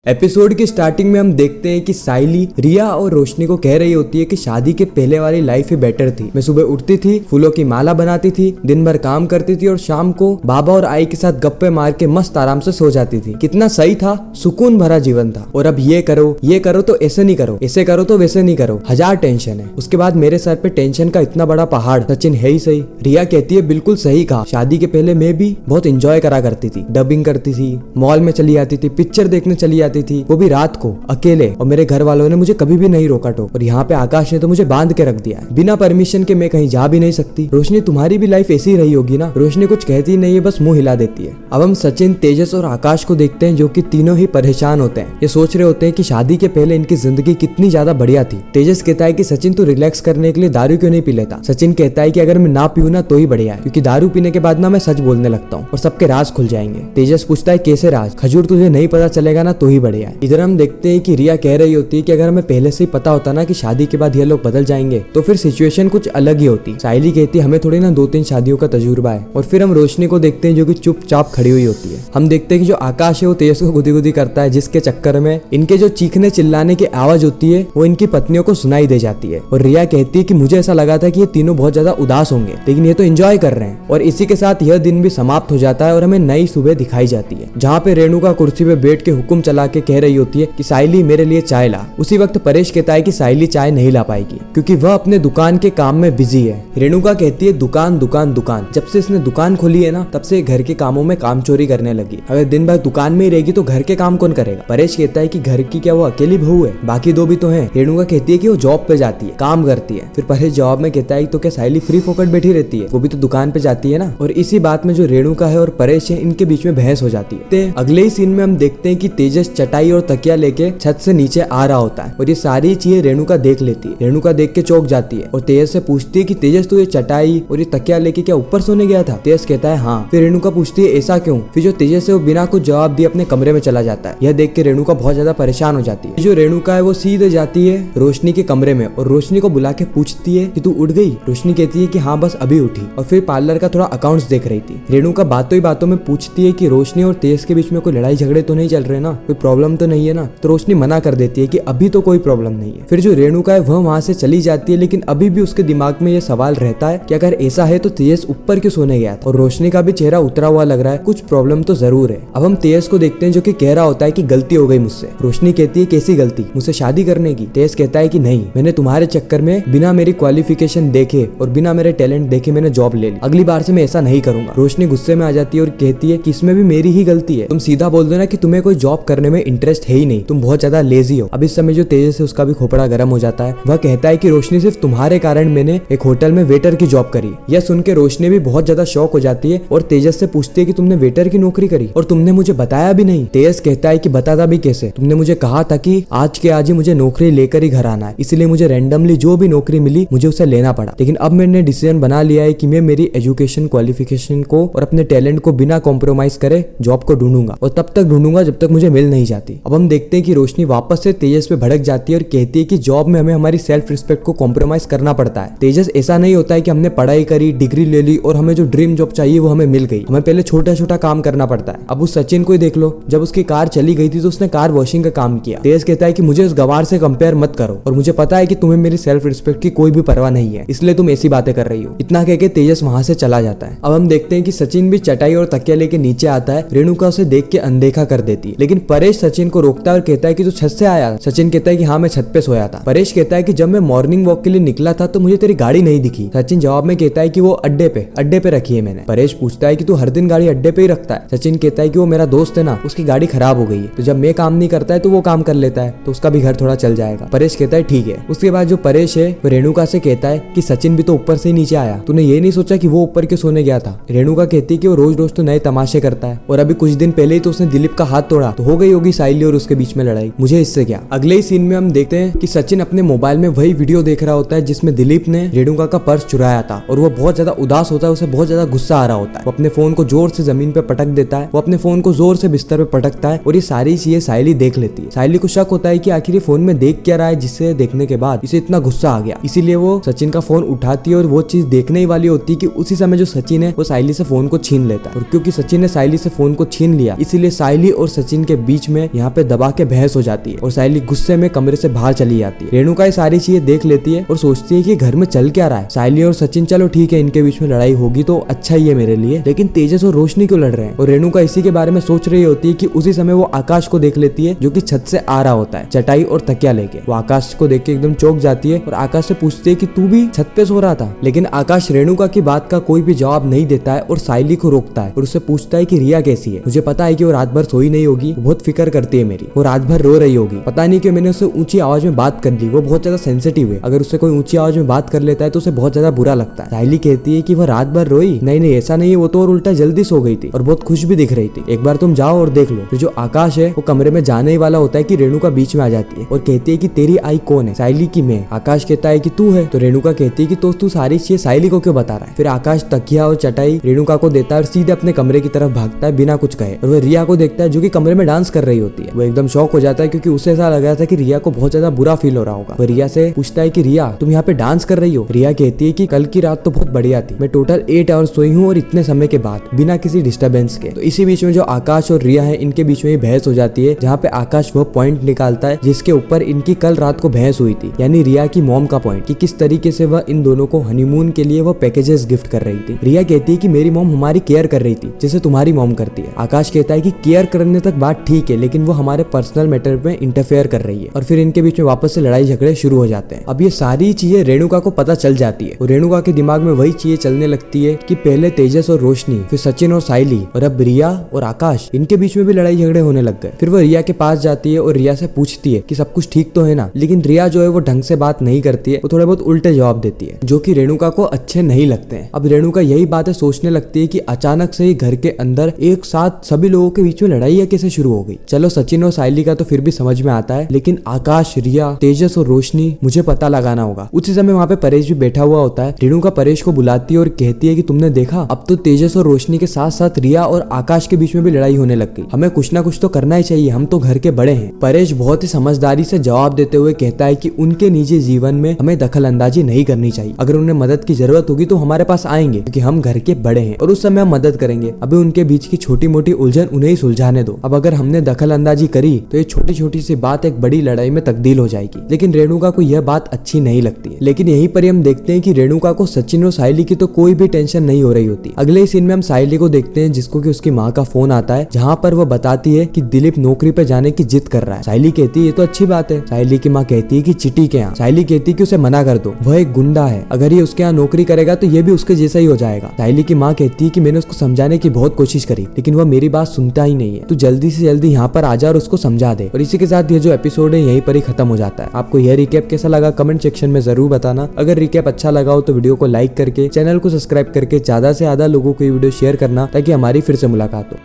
Episode की starting में हम देखते हैं कि साइली रिया और रोशनी को कह रही होती है कि शादी के पहले वाली लाइफ ही बेटर थी। मैं सुबह उठती थी, फूलों की माला बनाती थी, दिन भर काम करती थी और शाम को बाबा और आई के साथ गप्पे मार के मस्त आराम से सो जाती थी। कितना सही था, सुकून भरा जीवन था। और अब ये करो तो ऐसे नहीं करो, ऐसे करो तो वैसे नहीं करो, हजार टेंशन है। उसके बाद मेरे सर पे टेंशन का इतना बड़ा पहाड़। सचिन है ही सही। रिया कहती है बिल्कुल सही कहा, शादी के पहले मैं भी बहुत इंजॉय करा करती थी, डबिंग करती थी, मॉल में चली जाती थी, पिक्चर देखने चली जाती थी, वो भी रात को अकेले, और मेरे घर वालों ने मुझे कभी भी नहीं रोका टोक। और यहाँ पे आकाश ने तो मुझे बांध के रख दिया है, बिना परमिशन के मैं कहीं जा भी नहीं सकती। रोशनी तुम्हारी भी लाइफ ऐसी रही होगी ना। रोशनी कुछ कहती नहीं है, बस मुंह हिला देती है। अब हम सचिन, तेजस और आकाश को देखते हैं जो कि तीनों ही परेशान होते हैं। ये सोच रहे होते हैं कि शादी के पहले इनकी जिंदगी कितनी ज्यादा बढ़िया थी। तेजस कहता है कि सचिन तू रिलैक्स करने के लिए दारू क्यों नहीं पी लेता। सचिन कहता है कि अगर मैं ना पीऊँ ना तो ही बढ़िया है, क्योंकि दारू पीने के बाद ना मैं सच बोलने लगता हूँ और सबके राज खुल जाएंगे। तेजस पूछता है कैसे राज। खजूर तुझे नहीं पता चलेगा ना तो ही बढ़िया है। इधर हम देखते हैं कि रिया कह रही होती है कि अगर हमें पहले से ही पता होता ना कि शादी के बाद ये लोग बदल जाएंगे तो फिर सिचुएशन कुछ अलग ही होती। साइली कहती है हमें थोड़ी ना 2-3 शादियों का तजुर्बा है। और फिर हम रोशनी को देखते हैं जो कि चुपचाप खड़ी हुई होती है। हम देखते हैं कि जो आकाश है वो तेजस को गुदी गुदी करता है, जिसके चक्कर में इनके जो चीखने चिल्लाने की आवाज होती है वो इनकी पत्नियों को सुनाई दे जाती है। और रिया कहती है कि मुझे ऐसा लगा था कि ये तीनों बहुत ज्यादा उदास होंगे, लेकिन ये तो एंजॉय कर रहे हैं। और इसी के साथ यह दिन भी समाप्त हो जाता है और हमें नई सुबह दिखाई जाती है, जहाँ पे रेणुका कुर्सी पे बैठ के हुक्म चला के कह रही होती है कि साइली मेरे लिए चाय ला। उसी वक्त परेश कहता है कि साइली चाय नहीं ला पाएगी क्योंकि वह अपने दुकान के काम में बिजी है। रेणुका कहती है दुकान दुकान दुकान। जब से इसने दुकान खोली है ना तब से घर के कामों में काम चोरी करने लगी। अगर दिन भर दुकान में ही रहेगी तो घर के काम कौन करेगा। परेश कहता है कि घर की क्या वो अकेली बहू है, बाकी दो भी तो हैं। रेणुका कहती है कि वो जॉब पे जाती है, काम करती है। फिर परेश जवाब में कहता है तो क्या साइली फ्री फोकट बैठी रहती है, वो भी तो दुकान पे जाती है ना। और इसी बात में जो रेणुका है और परेश है इनके बीच में बहस हो जाती है। अगले ही सीन में हम देखते हैं कि तेजस चटाई और तकिया लेके छत से नीचे आ रहा होता है और ये सारी चीजें रेणुका देख लेती है। रेणुका देख के चौंक जाती है और तेजस से पूछती है कि तेजस तू ये चटाई और ये तकिया लेके क्या ऊपर सोने गया था। तेजस कहता है हाँ। फिर रेणुका पूछती है ऐसा क्यों। फिर जो तेजस है वो बिना कुछ जवाब दिए अपने कमरे में चला जाता है। यह देख के रेणुका बहुत ज्यादा परेशान हो जाती है। जो रेणुका है वो सीधे जाती है रोशनी के कमरे में और रोशनी को बुला के पूछती है कि तू उठ गई। रोशनी कहती है कि हाँ बस अभी उठी। और फिर पार्लर का थोड़ा अकाउंट्स देख रही थी। रेणुका बातों ही बातों में पूछती है कि रोशनी और तेजस के बीच में कोई लड़ाई झगड़े तो नहीं चल रहे ना, कोई प्रॉब्लम तो नहीं है ना। तो रोशनी मना कर देती है कि अभी तो कोई प्रॉब्लम नहीं है। फिर जो रेणुका है वह वहां से चली जाती है, लेकिन अभी भी उसके दिमाग में ये सवाल रहता है कि अगर ऐसा है तो तेजस ऊपर क्यों सोने गया था। और रोशनी का भी चेहरा उतरा हुआ लग रहा है, कुछ प्रॉब्लम तो जरूर है। अब हम तेजस को देखते हैं जो कि कह रहा होता है कि गलती हो गई मुझसे। रोशनी कहती है कैसी गलती, मुझसे शादी करने की। तेजस कहता है कि नहीं, मैंने तुम्हारे चक्कर में बिना मेरी क्वालिफिकेशन देखे और बिना मेरे टैलेंट देखे मैंने जॉब ले ली, अगली बार से मैं ऐसा नहीं करूंगा। रोशनी गुस्से में आ जाती है और कहती है कि इसमें भी मेरी ही गलती है, तुम सीधा बोल दो ना कि तुम्हें कोई जॉब करने में इंटरेस्ट है ही नहीं, तुम बहुत ज्यादा लेजी हो। अब इस समय जो तेजस है उसका भी खोपड़ा गर्म हो जाता है। वह कहता है कि रोशनी सिर्फ तुम्हारे कारण मैंने एक होटल में वेटर की जॉब करी। यह सुन के रोशनी भी बहुत ज्यादा शॉक हो जाती है और तेजस से पूछती है कि तुमने वेटर की नौकरी करी और तुमने मुझे बताया भी नहीं। तेजस कहता है कि बताता भी कैसे, तुमने मुझे कहा था कि आज के आज ही मुझे नौकरी लेकर ही घर आना है, इसलिए मुझे रैंडमली जो भी नौकरी मिली मुझे उसे लेना पड़ा। लेकिन अब मैंने डिसीजन बना लिया है कि मैं मेरी एजुकेशन क्वालिफिकेशन को और अपने टैलेंट को बिना कॉम्प्रोमाइज करे जॉब को ढूंढूंगा और तब तक ढूंढूंगा जब तक मुझे मिल नहीं जाती। अब हम देखते हैं कि रोशनी वापस से तेजस पे भड़क जाती है और कहती है कि जॉब में हमें हमारी सेल्फ रिस्पेक्ट को कॉम्प्रोमाइज करना पड़ता है। तेजस ऐसा नहीं होता है कि हमने पढ़ाई करी, डिग्री ले ली और हमें जो ड्रीम जॉब चाहिए वो हमें मिल गई, हमें पहले छोटा छोटा काम करना पड़ता है। अब उस सचिन को ही देख लो, जब उसकी कार चली गई थी तो उसने कार वॉशिंग का काम किया। तेजस कहता है कि मुझे उस गवार से कंपेयर मत करो और मुझे पता है कि तुम्हें मेरी सेल्फ रिस्पेक्ट की कोई भी परवाह नहीं है, इसलिए तुम ऐसी बातें कर रही हो। इतना कह के तेजस वहां से चला जाता है। अब हम देखते हैं कि सचिन भी चटाई और तकिया लेके नीचे आता है। रेणुका उसे देख के अनदेखा कर देती है, लेकिन परेश सचिन को रोकता है और कहता है कि तू छत से आया। सचिन कहता है कि हाँ मैं छत पे सोया था। परेश कहता है कि जब मैं मॉर्निंग वॉक के लिए निकला था तो मुझे तेरी गाड़ी नहीं दिखी। सचिन जवाब में कहता है कि वो अड्डे पे रखी है मैंने। परेश पूछता है कि तू हर दिन गाड़ी अड्डे पे ही रखता है। सचिन कहता है कि वो मेरा दोस्त है ना, उसकी गाड़ी खराब हो गई है, तो जब मैं काम नहीं करता है तो वो काम कर लेता है, तो उसका भी घर थोड़ा चल जाएगा। परेश कहता है ठीक है। उसके बाद जो परेश है वो रेणुका से कहता है कि सचिन भी तो ऊपर से ही नीचे आया, तूने ये नहीं सोचा कि वो ऊपर क्यों सोने गया था। रेणुका कहती है कि वो रोज रोज तो नए तमाशे करता है और अभी कुछ दिन पहले ही तो उसने दिलीप का हाथ तोड़ा, तो हो गई होगी साइली और उसके बीच में लड़ाई, मुझे इससे क्या। अगले ही सीन में हम देखते हैं कि सचिन अपने मोबाइल में वही वीडियो देख रहा होता है जिसमें दिलीप ने रेणुका का पर्स चुराया था और वो बहुत ज्यादा उदास होता है, उसे बहुत ज्यादा गुस्सा आ रहा होता है। वो अपने फोन को जोर से जमीन पे पटक देता है, वो अपने फोन को जोर से बिस्तर पे पटकता है और ये सारी चीजें साइली देख लेती है। साइली को शक होता है कि आखिर ये फोन में देख क्या रहा है जिससे देखने के बाद इसे इतना गुस्सा आ गया। इसीलिए वो सचिन का फोन उठाती है और वो चीज देखने ही वाली होती है कि उसी समय जो सचिन है वो साइली से फोन को छीन लेता है। और क्योंकि सचिन ने साइली से फोन को छीन लिया इसीलिए साइली और सचिन के बीच में यहाँ पे दबा के बहस हो जाती है और साइली गुस्से में कमरे से बाहर चली जाती है। रेणुका ये सारी चीजें देख लेती है और सोचती है कि घर में चल क्या रहा है। साइली और सचिन चलो ठीक है, इनके बीच में लड़ाई होगी तो अच्छा ही है मेरे लिए, लेकिन तेजस और रोशनी क्यों लड़ रहे हैं? और रेणुका इसी के बारे में सोच रही होती है कि उसी समय वो आकाश को देख लेती है जो कि छत से आ रहा होता है चटाई और तकिया लेके। वो आकाश को देख के एकदम चौंक जाती है और आकाश से पूछती है कि तू भी छत पे सो रहा था? लेकिन आकाश रेणुका की बात का कोई भी जवाब नहीं देता है और साइली को रोकता है और उससे पूछता है कि रिया कैसी है? मुझे पता है कि वो रात भर सोई नहीं होगी, बहुत फिक्र करती है मेरी, वो रात भर रो रही होगी, पता नहीं कि मैंने उससे ऊंची आवाज में बात कर ली, वो बहुत ज्यादा सेंसिटिव है, अगर उससे कोई ऊंची आवाज में बात कर लेता है तो उसे बहुत ज्यादा बुरा लगता है। साइली कहती है कि वो रात भर रोई? नहीं ऐसा नहीं है, वो तो और उल्टा जल्दी सो गई थी और बहुत खुश भी दिख रही थी, एक बार तुम जाओ और देख लो। फिर जो आकाश है वो कमरे में जाने ही वाला होता है कि रेणुका बीच में आ जाती है और कहती है कि तेरी आई कौन है? साइली की मैं। आकाश कहता है कि तू है, तो रेणुका कहती है कि तो तू सारी चीजें साइली को क्यों बता रहा है? फिर आकाश तकिया और चटाई रेणुका को देता है और सीधे अपने कमरे की तरफ भागता है बिना कुछ कहे और वह रिया को देखता है जो कि कमरे में डांस कर रही होती है। वो एकदम शॉक हो जाता है क्योंकि उसे ऐसा लग रहा था कि रिया को बहुत ज्यादा बुरा फील हो रहा होगा। वो रिया से पूछता है कि रिया तुम यहाँ पे डांस कर रही हो? रिया कहती है कि कल की रात तो बहुत बढ़िया थी, मैं टोटल 8 आवर्स सोई हूँ और इतने समय के बाद बिना किसी डिस्टर्बेंस के। तो इसी बीच में जो आकाश और रिया है इनके बीच में बहस हो जाती है, जहाँ पे आकाश वो पॉइंट निकालता है जिसके ऊपर इनकी कल रात को बहस हुई थी, यानी रिया की मॉम का पॉइंट, कि किस तरीके से वह इन दोनों को हनीमून के लिए वो पैकेजेस गिफ्ट कर रही थी। रिया कहती है कि मेरी मॉम हमारी केयर कर रही थी जैसे तुम्हारी मॉम करती है। आकाश कहता है कि केयर करने तक बात ठीक है, लेकिन वो हमारे पर्सनल मैटर में इंटरफेयर कर रही है। और फिर इनके बीच में वापस से लड़ाई झगड़े शुरू हो जाते हैं। अब ये सारी चीजें रेणुका को पता चल जाती है और रेणुका के दिमाग में वही चीजें चलने लगती है कि पहले तेजस और रोशनी, फिर सचिन और साइली, और अब रिया और आकाश, इनके बीच में भी लड़ाई झगड़े होने लग गए। फिर वो रिया के पास जाती है और रिया से पूछती है कि सब कुछ ठीक तो है ना, लेकिन रिया जो है वो ढंग से बात नहीं करती है, वो थोड़े बहुत उल्टे जवाब देती है जो कि रेणुका को अच्छे नहीं लगते हैं। अब रेणुका यही बातें सोचने लगती है कि अचानक से ही घर के अंदर एक साथ सभी लोगों के बीच में लड़ाई कैसे शुरू हो गई। चलो सचिन और साइली का तो फिर भी समझ में आता है, लेकिन आकाश, रिया, तेजस और रोशनी, मुझे पता लगाना होगा। उसी समय वहाँ पे परेश भी बैठा हुआ होता है। रेणुका परेश को बुलाती है और कहती है कि तुमने देखा, अब तो तेजस और रोशनी के साथ साथ रिया और आकाश के बीच में भी लड़ाई होने लग गई, हमें कुछ ना कुछ तो करना ही चाहिए, हम तो घर के बड़े हैं। परेश बहुत ही समझदारी से जवाब देते हुए कहता है कि उनके निजी जीवन में हमें दखल अंदाजी नहीं करनी चाहिए, अगर उन्हें मदद की जरूरत होगी तो हमारे पास आएंगे क्योंकि हम घर के बड़े हैं और उस समय हम मदद करेंगे। अभी उनके बीच की छोटी मोटी उलझन उन्हें ही सुलझाने दो। अब अगर हमने दखल अंदाजी करी तो ये छोटी छोटी सी बात एक बड़ी लड़ाई में तब्दील हो जाएगी। लेकिन रेणुका को यह बात अच्छी नहीं लगती है। लेकिन यहीं पर हम देखते हैं कि रेणुका को सचिन और साइली की तो कोई भी टेंशन नहीं हो रही होती। अगले सीन में हम साइली को देखते हैं जिसको कि उसकी माँ का फोन आता है, जहाँ पर वो बताती है कि दिलीप नौकरी पे जाने की जिद कर रहा है। साइली कहती है ये तो अच्छी बात है। साइली की माँ कहती है कि चिटी के यहाँ। साइली कहती है कि उसे मना कर दो, वह एक गुंडा है, अगर ये उसके यहाँ नौकरी करेगा तो ये भी उसके जैसा ही हो जाएगा। साइली की माँ कहती है कि मैंने उसको समझाने की बहुत कोशिश करी लेकिन वह मेरी बात सुनता ही नहीं है, तू जल्दी से जल्दी यहाँ पर आ जा और उसको समझा दे। और इसी के साथ ये जो एपिसोड है यहीं पर ही खत्म हो जाता है। आपको यह रिकैप कैसा लगा कमेंट सेक्शन में जरूर बताना। अगर रिकैप अच्छा लगा हो तो वीडियो को लाइक करके, चैनल को सब्सक्राइब करके ज्यादा से ज्यादा लोगों को ये वीडियो शेयर करना ताकि हमारी फिर से मुलाकात हो।